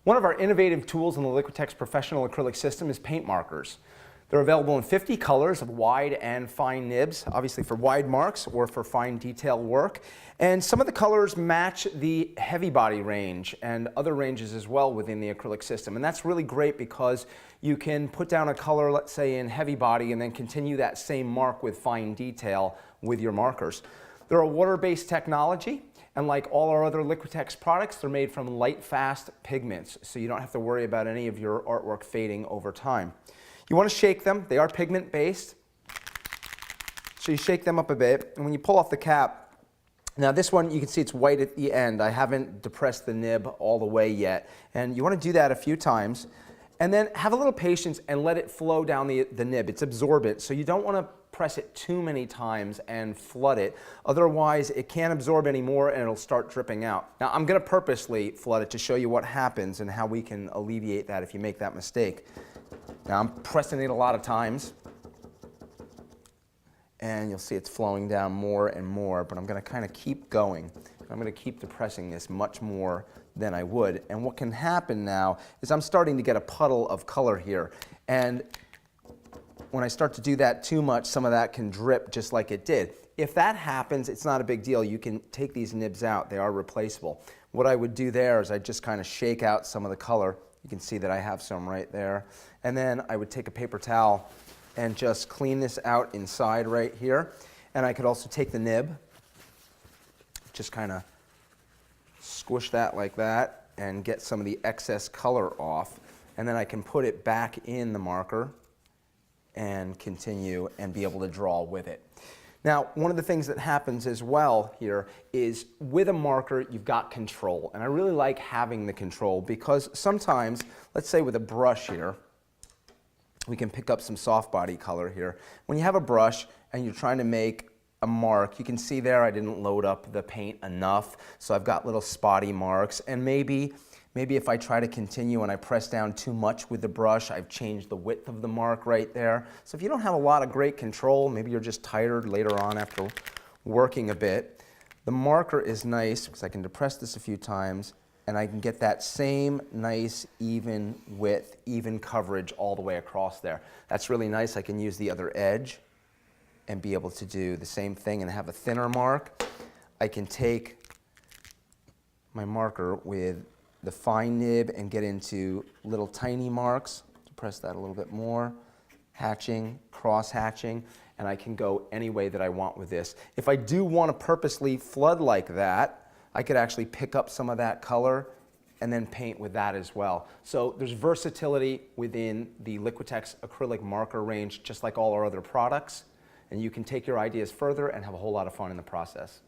One of our innovative tools in the Liquitex professional acrylic system is paint markers. They're available in 50 colors of wide and fine nibs, obviously for wide marks or for fine detail work. And some of the colors match the heavy body range and other ranges as well within the acrylic system. And that's really great because you can put down a color, let's say in heavy body, and then continue that same mark with fine detail with your markers. They're a water-based technology, and like all our other Liquitex products, they're made from light, fast pigments, so you don't have to worry about any of your artwork fading over time. You want to shake them. They are pigment-based, so you shake them up a bit, and when you pull off the cap, now this one, you can see it's white at the end. I haven't depressed the nib all the way yet, and you want to do that a few times, and then have a little patience and let it flow down the nib. It's absorbent, so you don't want to press it too many times and flood it. Otherwise, it can't absorb anymore and it'll start dripping out. Now, I'm going to purposely flood it to show you what happens and how we can alleviate that if you make that mistake. Now, I'm pressing it a lot of times, and you'll see it's flowing down more and more, but I'm going to kind of keep going. I'm going to keep depressing this much more than I would. And what can happen now is I'm starting to get a puddle of color here. And when I start to do that too much, some of that can drip just like it did. If that happens, it's not a big deal. You can take these nibs out. They are replaceable. What I would do there is I'd just kind of shake out some of the color. You can see that I have some right there. And then I would take a paper towel and just clean this out inside right here. And I could also take the nib, just kind of squish that like that and get some of the excess color off. And then I can put it back in the marker and continue and be able to draw with it. Now, one of the things that happens as well here is with a marker, you've got control. And I really like having the control because sometimes, let's say with a brush here, we can pick up some soft body color here. When you have a brush and you're trying to make a mark, you can see there I didn't load up the paint enough, so I've got little spotty marks, and maybe if I try to continue and I press down too much with the brush, I've changed the width of the mark right there. So if you don't have a lot of great control, maybe you're just tired later on after working a bit, the marker is nice because I can depress this a few times and I can get that same nice even width, even coverage all the way across there. That's really nice. I can use the other edge and be able to do the same thing and have a thinner mark. I can take my marker with the fine nib and get into little tiny marks. Press that a little bit more. Hatching, cross hatching, and I can go any way that I want with this. If I do want to purposely flood like that, I could actually pick up some of that color and then paint with that as well. So there's versatility within the Liquitex acrylic marker range, just like all our other products, and you can take your ideas further and have a whole lot of fun in the process.